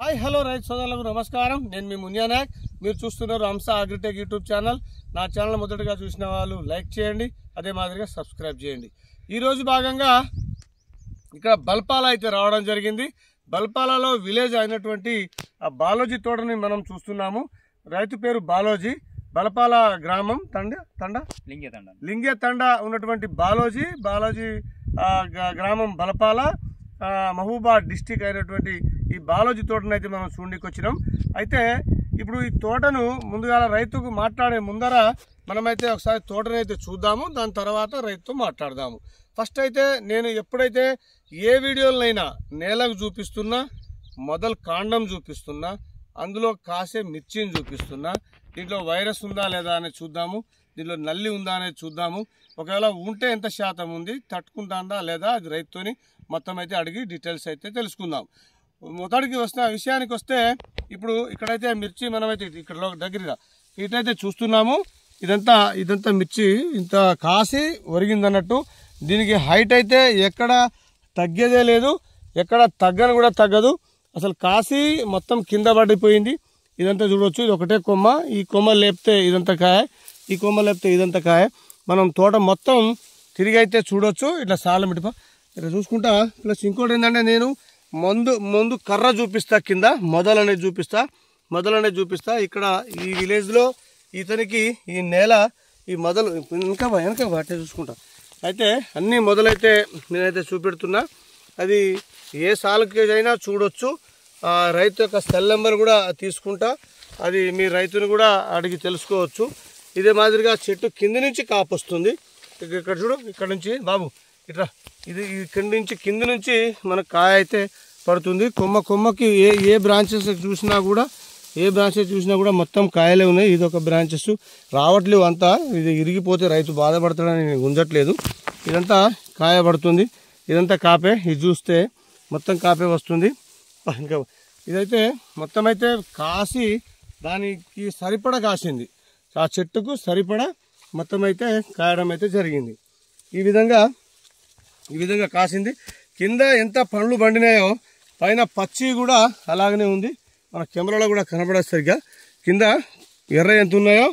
Hi hello రైతు సోదరులకు నమస్కారం. నేను మీ మునియా నాయక్. మీరు చూస్తున్నారు హంస అగ్రిటెక్ యూట్యూబ్ ఛానల్. నా ఛానల్ మొదటగా చూసిన వాళ్ళు లైక్ చేయండి, అదే మాదిరిగా సబ్స్క్రైబ్ చేయండి. ఈరోజు భాగంగా ఇక్కడ బల్పాల అయితే రావడం జరిగింది. బల్పాలలో విలేజ్ అయినటువంటి ఆ బాలోజీ తోటని మనం చూస్తున్నాము. రైతు పేరు బాలోజీ, బల్పాల గ్రామం లింగే తండ ఉన్నటువంటి బాలోజీ గ్రామం బల్పాల మహబూబాబాద్ డిస్టిక్ అయినటువంటి ఈ బాలోజీ తోటను అయితే మనం చూడడానికి వచ్చినాం. అయితే ఇప్పుడు ఈ తోటను ముందుగా రైతుకు మాట్లాడే ముందర మనమైతే ఒకసారి తోటను అయితే చూద్దాము, దాని తర్వాత రైతుతో మాట్లాడదాము. ఫస్ట్ అయితే నేను ఎప్పుడైతే ఏ వీడియోలైనా నేలకు చూపిస్తున్నా, మొదలు కాండం చూపిస్తున్నా, అందులో కాసే మిర్చిని చూపిస్తున్నా, దీంట్లో వైరస్ ఉందా లేదా అనేది చూద్దాము, దీంట్లో నల్లి ఉందా అనేది చూద్దాము. ఒకవేళ ఉంటే ఎంత శాతం ఉంది, తట్టుకుంటుందా లేదా, అది రైతుతోని మొత్తం అయితే అడిగి డీటెయిల్స్ అయితే తెలుసుకుందాం. మొదటికి విషయానికి వస్తే ఇప్పుడు ఇక్కడైతే మిర్చి మనమైతే ఇక్కడ దగ్గరగా ఇటైతే చూస్తున్నాము. ఇదంతా మిర్చి ఇంత కాసి ఒరిగిందన్నట్టు. దీనికి హైట్ అయితే ఎక్కడ తగ్గేదే లేదు, ఎక్కడ తగ్గని కూడా తగ్గదు. అసలు కాసి మొత్తం కింద పడిపోయింది. ఇదంతా చూడవచ్చు, ఇది ఒకటే కొమ్మ. ఈ కొమ్మ లేపితే ఇదంతా కాయ, ఈ కొమ్మ లేపితే ఇదంతా కాయ. మనం తోట మొత్తం తిరిగి అయితే చూడొచ్చు. ఇట్లా సాలమిటిపా ఇట్లా చూసుకుంటా. ప్లస్ ఇంకోటి ఏంటంటే నేను ముందు కర్ర చూపిస్తా, కింద మొదలు అనేది చూపిస్తా. ఇక్కడ ఈ విలేజ్లో ఇతనికి ఈ నేల ఈ మొదలు వెనక అట్టే చూసుకుంటా. అయితే అన్ని మొదలైతే నేనైతే చూపెడుతున్నా. అది ఏ సాలకైనా చూడొచ్చు. రైతు యొక్క సెల్ నెంబర్ కూడా తీసుకుంటా, అది మీ రైతుని కూడా అడిగి తెలుసుకోవచ్చు. ఇదే మాదిరిగా చెట్టు కింద నుంచి కాపు వస్తుంది. ఇక్కడ చూడు, ఇక్కడ నుంచి బాబు ఇట్లా ఇది ఇక్కడి నుంచి కింద నుంచి మనకు కాయ అయితే పడుతుంది. కొమ్మకి ఏ బ్రాంచెస్ చూసినా కూడా మొత్తం కాయలే ఉన్నాయి. ఇది ఒక బ్రాంచెస్ రావట్లేవు, అంతా ఇది ఇరిగిపోతే రైతు బాధపడతాడని నేను ఉంచట్లేదు. ఇదంతా కాయ పడుతుంది, ఇదంతా కాపే. ఇది చూస్తే మొత్తం కాపే వస్తుంది. ఇంకా ఇదైతే మొత్తం అయితే కాసి దానికి సరిపడా కాసింది, ఆ చెట్టుకు సరిపడా మొత్తం అయితే కాయడం అయితే జరిగింది. ఈ విధంగా కాసింది. కింద ఎంత పండ్లు పండినాయో పైన పచ్చి కూడా అలాగనే ఉంది. మన కెమెరాలో కూడా కనబడదు సరిగ్గా. కింద ఎర్ర ఎంత ఉన్నాయో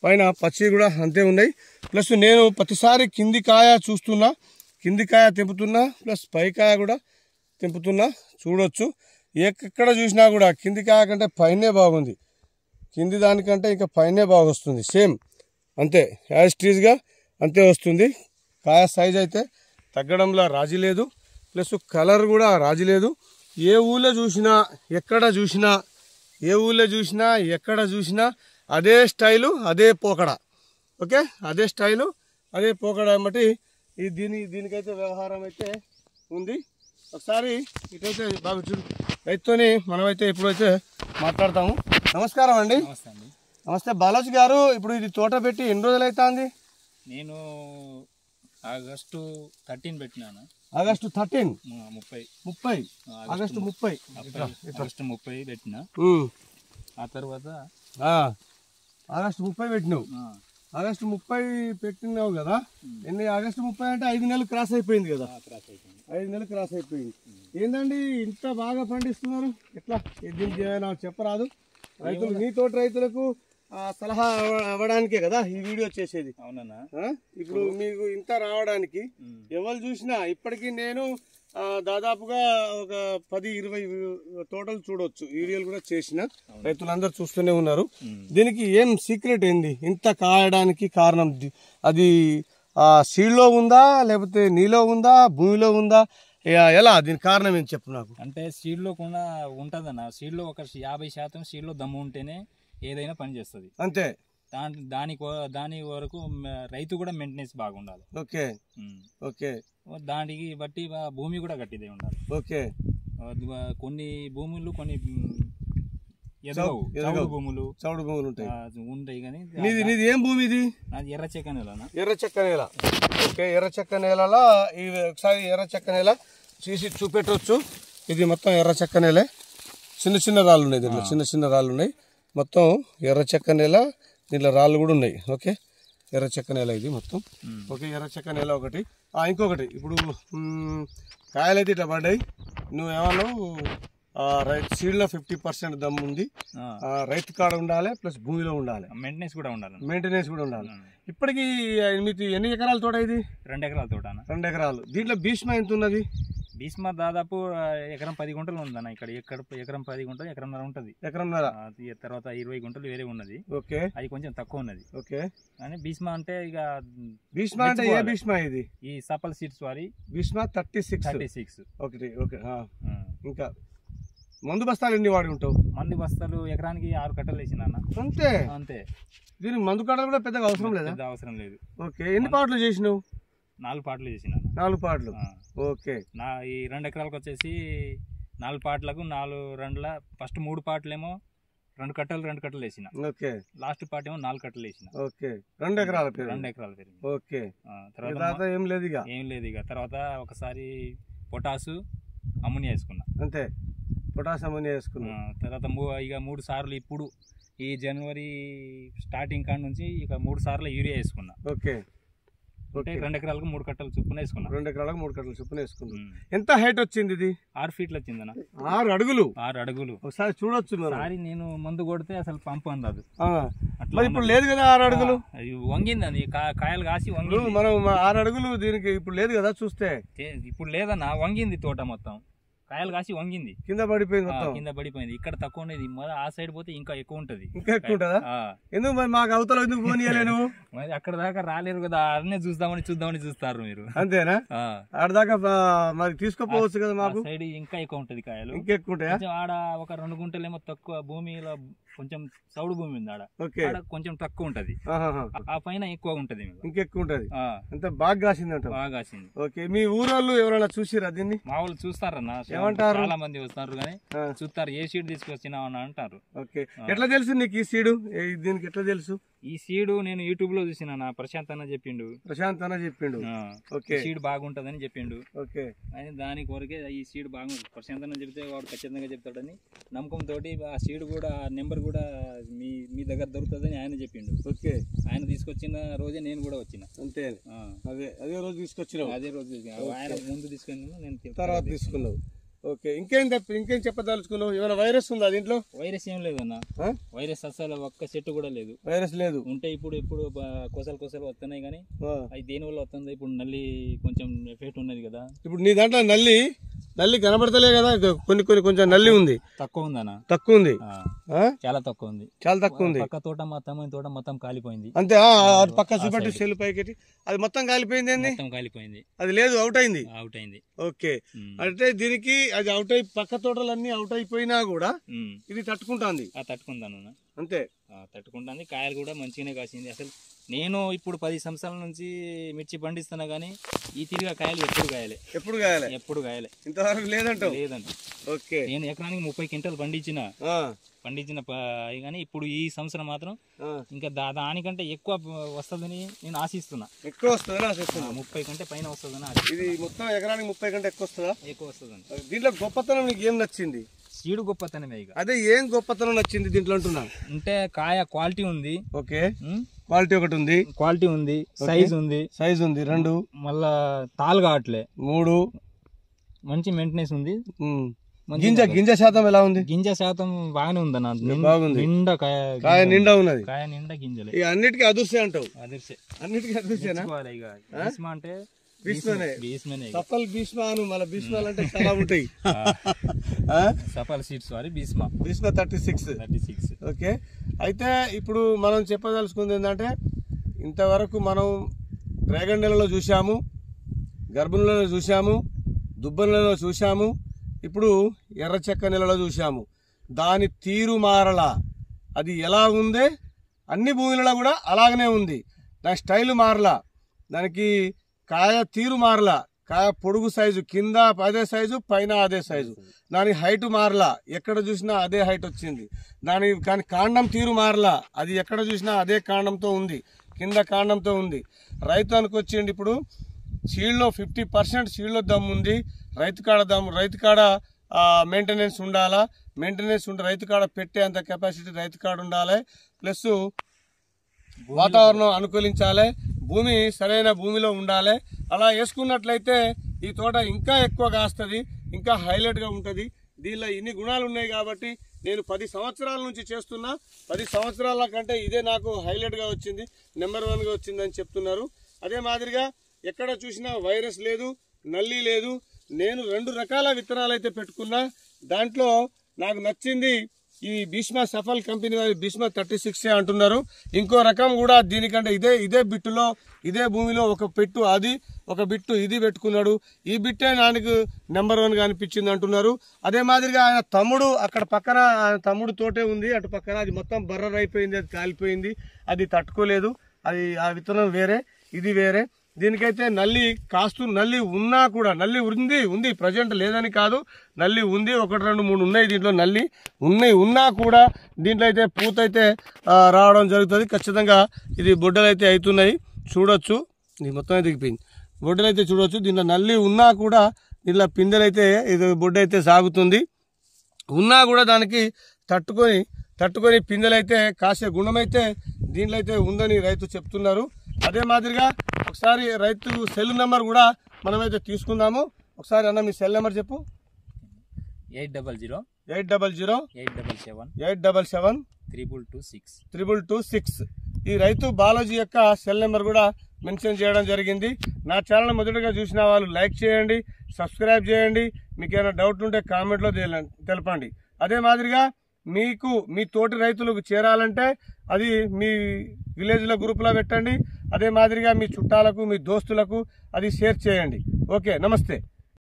పైన పచ్చి కూడా అంతే ఉన్నాయి. ప్లస్ నేను ప్రతిసారి కింది కాయ చూస్తున్నా, కింది కాయ తెంపుతున్నా, ప్లస్ పై కాయ కూడా తెంపుతున్నా. చూడొచ్చు, ఎక్కడ చూసినా కూడా కింది కాయ కంటే పైనే బాగుంది, కింది దానికంటే ఇంకా పైనే బాగా వస్తుంది. సేమ్ అంతే, యాజ్ టీజ్గా అంతే వస్తుంది. కాయ సైజ్ అయితే తగ్గడంలో రాజీ లేదు, ప్లస్ కలర్ కూడా రాజీ లేదు. ఏ ఊళ్ళో చూసినా ఎక్కడ చూసినా అదే స్టైలు, అదే పోకడ. ఓకే, అదే స్టైలు, అదే పోకడ బట్టి దీనికైతే వ్యవహారం అయితే ఉంది. ఒకసారి ఇటైతే బాగా చూడు, రైతుతోని మనమైతే ఇప్పుడైతే మాట్లాడతాము. నమస్కారం అండి. నమస్తే బాలాజీ గారు. ఇప్పుడు ఇది తోట పెట్టి ఎన్ని రోజులు అవుతుంది? నేను ఆగస్టు 13 పెట్టినాను. ఆగస్టు 13 30 ఆగస్టు 30 పెట్టినా. ఆ తర్వాత ఆగస్టు 30 పెట్టినావు. ఆగస్టు 30 పెట్టినావు కదా. ఆగస్టు 30 అంటే 5 నెలలు క్రాస్ అయిపోయింది కదా. 5 నెలలు క్రాస్ అయిపోయింది. ఏందండి ఇంత బాగా పండిస్తున్నారు? ఎట్లా దీనికి నాకు చెప్పరాదు? రైతులు, మీ తోట రైతులకు సలహా అవ్వడానికే కదా ఈ వీడియో చేసేది. అవునన్నా. ఇప్పుడు మీకు ఇంత రావడానికి ఎవరు చూసినా ఇప్పటికీ నేను దాదాపుగా ఒక 10-20 తోటలు చూడవచ్చు, వీడియోలు కూడా చేసిన. రైతులందరూ చూస్తూనే ఉన్నారు. దీనికి ఏం సీక్రెట్ ఏంది ఇంత కాయడానికి కారణం? అది సీడ్లో ఉందా, లేకపోతే నీలో ఉందా, భూమిలో ఉందా, ఎలా? దీని కారణం ఏం చెప్పు నాకు. అంటే సీడ్లో కూడా ఉంటుందన్న. సీడ్లో ఒక 50% సీడ్లో దమ్ము ఉంటేనే ఏదైనా పని చేస్తుంది. అంతే. దాని వరకు రైతు కూడా మెయింటెనెన్స్ బాగుండాలి. ఓకే. దానికి బట్టి భూమి కూడా గట్టిదే ఉండాలి. ఓకే. కొన్ని భూములు కొన్ని చౌడు భూములు ఉంటాయి కానీ నీది ఏం భూమి? ఇది అది ఎర్ర చెక్క నేల. ఓకే, ఎర్ర చెక్క నేలలో ఒకసారి ఎర్ర చెక్క నేల తీసి చూపెట్టవచ్చు. ఇది మొత్తం ఎర్ర చెక్క నేలే. చిన్న రాళ్ళు ఉన్నాయి దీంట్లో, చిన్న రాళ్ళు ఉన్నాయి. మొత్తం ఎర్ర చెక్క నేల, దీంట్లో రాళ్ళు కూడా ఉన్నాయి. ఓకే, ఎర్ర చెక్క నేల ఇది మొత్తం. ఓకే, ఎర్ర చెక్క నేల ఒకటి. ఇంకొకటి, ఇప్పుడు కాయలు అయితే ఇట్లా పడ్డాయి. నువ్వేమన్నావు సీడ్ లో 50% దమ్ము ఉంది. రైతు కాడ ఉండాలి, ప్లస్ భూమిలో ఉండాలి, మెయింటెనెన్స్ కూడా ఉండాలి. ఇప్పటికి మీకు ఎన్ని ఎకరాల తోట ఇది? 2 ఎకరాల తోట. 2 ఎకరాలు. దీంట్లో భీష్మ ఎంత ఉన్నది? భీష్మ దాదాపు ఎకరం 10 గుంటలు ఉందన్న. ఇక్కడ ఎకరం 10 గుంటలు, ఎకరంన్నర ఉంటది. ఎకరంన్నర. తర్వాత 20 గుంటలు వేరే ఉన్నది. ఓకే, అది కొంచెం తక్కువ ఉన్నది. ఓకే, కానీ భీష్మ అంటే ఇక భీష్మ అంటే ఏ భీష్మ ఇది? ఈ సఫల్ సీడ్స్ వారి భీష్మ 36. Okay, okay. ఇంకా మందు బస్తాలు ఎన్ని వాడి ఉంటావు? మందు బస్తాలు ఎకరానికి 6 కట్టలు వేసిన. అంతే. దీనికి మందు కట్టలు కూడా పెద్దగా అవసరం లేదా? అవసరం లేదు. ఓకే, ఎన్ని పాటలు చేసినావు? 4 పాటలు చేసిన. 4 పాటలు. ఓకే. ఈ 2 ఎకరాలకు వచ్చేసి 4 పాటలకు 4 రెండుల ఫస్ట్ 3 పాటలేమో 2 కట్టలు వేసిన. ఓకే. లాస్ట్ పాట ఏమో 4 కట్టలు వేసిన. ఓకే, 2 ఎకరాల పేరు. 2 ఎకరాల పేరు. ఓకే. తర్వాత ఏం లేదు ఇక. తర్వాత ఒకసారి పొటాసు అమ్మోనియా వేసుకున్నా. అంతే, పొటాస్ అమ్మోనియా వేసుకున్నా. తర్వాత ఇక 3 సార్లు ఇప్పుడు ఈ జనవరి స్టార్టింగ్ కాడ నుంచి ఇక 3 సార్లు యూరియా వేసుకున్నా. ఓకే. 2 ఎకరాలకు 3 కట్టలు చొప్పున వేసుకున్నా. 2 ఎకరాలకు 3 కట్టలు చొప్పున వేసుకున్నా. ఎంత హైట్ వచ్చింది ఇది? 6 ఫీట్లు వచ్చిందన్న. 6 అడుగులు. 6 అడుగులు. ఒకసారి చూడొచ్చు. ఒకసారి నేను మందు కొడితే అసలు పంపు అందదు. అట్లా ఇప్పుడు లేదు కదా 6 అడుగులు. వంగింది అది, కాయలు కాసి వంగింది. మనం 6 అడుగులు దీనికి ఇప్పుడు లేదు కదా చూస్తే. ఇప్పుడు లేదన్న, వంగింది తోట మొత్తం. కాయలు కాసి వంగింది, కింద పడిపోయింది. ఇక్కడ తక్కువ ఉండేది, ఆ సైడ్ పోతే ఇంకా ఎక్కువ ఉంటది. ఇంకా ఎక్కువ ఉంటదా? ఎందుకు మరి మాకు అవతల ఎందుకు ఫోన్ చేయలేను? మరి అక్కడ దాకా రాలేరు కదా, అన్నీ చూద్దామని చూస్తారు మీరు. అంతేనా? ఆడ దాకా మరి తీసుకోపోవచ్చు కదా. మాకు సైడ్ ఇంకా ఎక్కువ ఉంటది కాయలు. ఇంకా ఎక్కువ ఉంటాయా? ఆడ ఒక 2 గుంటలేమో తక్కువ భూమిలో, కొంచెం చౌడు భూమి ఉంది ఆడ. కొంచెం తక్కువ ఉంటది, ఆ పైన ఎక్కువ ఉంటది. ఇంకెక్కువ ఉంటది. అంత బాగా కాసిందంట. బాగా కాసింది. ఓకే. మీ ఊరోళ్ళు ఎవరైనా చూసిరా దీన్ని? మా వాళ్ళు చూస్తారన్న, ఏమంటారు? చాలా మంది వస్తారు కానీ చూస్తారు, ఏ సీడ్ తీసుకొచ్చినావు అని అంటారు. ఓకే. ఎట్లా తెలుసు నీకు ఈ సీడు? దీనికి ఎట్లా తెలుసు? ఈ సీడు నేను యూట్యూబ్ లో చూసిన, ప్రశాంత్ అన్న చెప్పిండు. ఓకే, సీడ్ బాగుంటదని చెప్పిండు. ఓకే. అని దాని కొరకే ఈ సీడ్ బాగుంటుంది, ప్రశాంత్ అన్న చెప్తే వాడు ఖచ్చితంగా చెప్తాడని నమ్మకం తోటి ఆ సీడ్ కూడా, నెంబర్ కూడా మీ దగ్గర దొరుకుతుందని ఆయన చెప్పిండు. ఓకే. ఆయన తీసుకొచ్చిన రోజే నేను కూడా వచ్చిన. అంతే. అదే రోజు తీసుకొచ్చినావు? అదే రోజు. ఆయన ముందు తీసుకుని నేను తర్వాత తీసుకున్నావు. ఓకే. ఇంకేం చెప్పదలుచుకున్నావు? ఏమైనా వైరస్ ఉందా దీంట్లో? వైరస్ ఏం లేదన్న. వైరస్ అసలు ఒక్క చెట్టు కూడా లేదు. వైరస్ లేదు. ఉంటే ఇప్పుడు కొసలు వస్తున్నాయి కానీ అది దేని వల్ల వస్తుంది? ఇప్పుడు నల్లి కొంచెం ఎఫెక్ట్ ఉన్నది కదా. ఇప్పుడు నీ దాంట్లో నల్లి కనబడతలే కదా, కొన్ని కొంచెం నల్లి ఉంది. తక్కువ ఉందన్న. తక్కువ ఉంది, చాలా తక్కువ ఉంది. పక్క తోట మొత్తం కాలిపోయింది. అంతే. పక్క చూపెట్టి సెల్ పైకి, అది మొత్తం కాలిపోయింది. అది లేదు, అవుట్ అయింది. ఓకే. అంటే దీనికి అది పక్క తోటలన్నీ అవుట్ అయిపోయినా కూడా ఇది తట్టుకుంటాంది. అంతే, తట్టుకుంటాంది. కాయలు కూడా మంచిగానే కాసింది. అసలు నేను ఇప్పుడు 10 సంవత్సరాల నుంచి మిర్చి పండిస్తున్నా గానీ ఈ తిరిగా కాయలు ఎప్పుడు కాయలే ఇంతవరకు లేదంట. ఓకే. నేను ఎకరానికి 30 క్వింటాలు పండించిన కానీ ఇప్పుడు ఈ సంవత్సరం మాత్రం ఇంకా దానికంటే ఎక్కువ వస్తుందని నేను ఆశిస్తున్నా. ఎక్కువ వస్తుందని ఆశిస్తున్నా. 30 కంటే పైన వస్తుందని. ఇది మొత్తం ఎకరానికి 30 కంటే ఎక్కువ వస్తుందా? ఎక్కువ వస్తుందని. దీంట్లో గొప్పతనం నీకు ఏం నచ్చింది? సీడు గొప్పతనమే. అదే, ఏం గొప్పతనం నచ్చింది దీంట్లో అంటున్నా? అంటే కాయ క్వాలిటీ ఉంది. ఓకే. క్వాలిటీ ఒకటి ఉంది, సైజ్ ఉంది, 2 మళ్ళా తాలు కావట్లే, 3 మంచి మెయింటెనెన్స్ ఉంది. గింజ శాతం ఎలా ఉంది? గింజ శాతం బాగానే ఉందన్న. బాగుంది. నిండా కాయ నిండా ఉన్నది. కాయ నిండా గింజలు. అన్నిటికీ అదుర్సే అంటావు? అన్నిటికీ అదుర్సేనా? భీష్మ అంటే భీష్మనే. సఫల్ భీష్మ అను. మళ్ళీ భీష్మాలు అంటే చాలా ఉంటాయి. సఫల్ సీడ్స్ వారి భీష్మ 36. ఓకే. అయితే ఇప్పుడు మనం చెప్పదలుచుకుంది ఏంటంటే, ఇంతవరకు మనం డ్రాగన్ నెలలో చూసాము, గర్భులలో చూసాము, దుబ్బ నెలలో చూసాము, ఇప్పుడు ఎర్ర చెక్క నెలలో చూసాము. దాని తీరు మారలా, అది ఎలా ఉందే అన్ని భూములలో కూడా అలాగనే ఉంది. దాని స్టైల్ మారలా, దానికి కాయ తీరు మారలా, కాయ పొడుగు సైజు, కింద అదే సైజు, పైన అదే సైజు. దాని హైట్ మారలా, ఎక్కడ చూసినా అదే హైట్ వచ్చింది. కానీ కాండం తీరు మారలా, అది ఎక్కడ చూసినా అదే కాండంతో ఉంది, కింద కాండంతో ఉంది. రైతు అనుకొచ్చిండి ఇప్పుడు సీడ్లో 50% సీడ్లో దమ్ము ఉంది. రైతు కాడ మెయింటెనెన్స్ ఉండాలా, రైతు కాడ పెట్టే అంత కెపాసిటీ రైతు కాడ ఉండాలి. ప్లస్ వాతావరణం అనుకూలించాలి, భూమి సరైన భూమిలో ఉండాలి. అలా వేసుకున్నట్లయితే ఈ తోట ఇంకా ఎక్కువ కాస్తుంది, ఇంకా హైలైట్గా ఉంటుంది. దీనిలో ఇన్ని గుణాలు ఉన్నాయి కాబట్టి నేను 10 సంవత్సరాల నుంచి చేస్తున్నా. 10 సంవత్సరాల కంటే ఇదే నాకు హైలైట్గా వచ్చింది, నెంబర్ 1గా వచ్చిందని చెప్తున్నారు. అదే మాదిరిగా ఎక్కడ చూసినా వైరస్ లేదు, నల్లి లేదు. నేను 2 రకాల విత్తనాలు అయితే పెట్టుకున్నా. దాంట్లో నాకు నచ్చింది ఈ భీష్మ సఫల్ కంపెనీ వారి భీష్మ 36 అంటున్నారు. ఇంకో రకం కూడా దీనికంటే ఇదే బిట్టులో ఇదే భూమిలో ఒక పెట్టు అది ఒక బిట్టు ఇది పెట్టుకున్నాడు. ఈ బిట్టే నాకు నెంబర్ 1గా అనిపించింది అంటున్నారు. అదే మాదిరిగా ఆయన తమ్ముడు అక్కడ పక్కన ఆయన తమ్ముడు తోటే ఉంది, అటు పక్కన అది మొత్తం బర్రర్ అయిపోయింది, అది కాలిపోయింది, అది తట్టుకోలేదు. అది ఆ విత్తనం వేరే, ఇది వేరే. దీనికైతే నల్లి నల్లి ఉన్నా కూడా, నల్లి ఉంది ప్రజెంట్ లేదని కాదు, నల్లి ఉంది, 1, 2, 3 ఉన్నాయి దీంట్లో నల్లి ఉన్నా కూడా దీంట్లో అయితే పూత అయితే రావడం జరుగుతుంది. ఖచ్చితంగా ఇది బొడ్డలు అయితే అవుతున్నాయి, చూడొచ్చు. ఇది మొత్తం దిగిపోయింది, బొడ్డలు అయితే చూడొచ్చు. దీంట్లో నల్లి ఉన్నా కూడా దీంట్లో పిందెలైతే ఇది బొడ్డ అయితే సాగుతుంది. ఉన్నా కూడా దానికి తట్టుకొని పిందెలైతే కాసే గుణమైతే దీంట్లో అయితే ఉందని రైతు చెప్తున్నారు. అదే మాదిరిగా ఒకసారి రైతు సెల్ నెంబర్ కూడా మనమైతే తీసుకుందాము. ఒకసారి అన్న మీ సెల్ నెంబర్ చెప్పు. 800 877 226. ఈ రైతు బాలాజీ యొక్క సెల్ నెంబర్ కూడా మెన్షన్ చేయడం జరిగింది. నా ఛానల్ మొదటగా చూసిన వాళ్ళు లైక్ చేయండి, సబ్స్క్రైబ్ చేయండి. మీకు ఏమైనా డౌట్ ఉంటే కామెంట్లో తెలపండి. అదే మాదిరిగా మీకు మీ తోటి రైతులకు చేరాలంటే అది మీ విలేజ్లో గ్రూప్లో పెట్టండి. అదే మాదిరిగా మీ చుట్టాలకు, మీ దోస్తులకు అది షేర్ చేయండి. ఓకే, నమస్తే.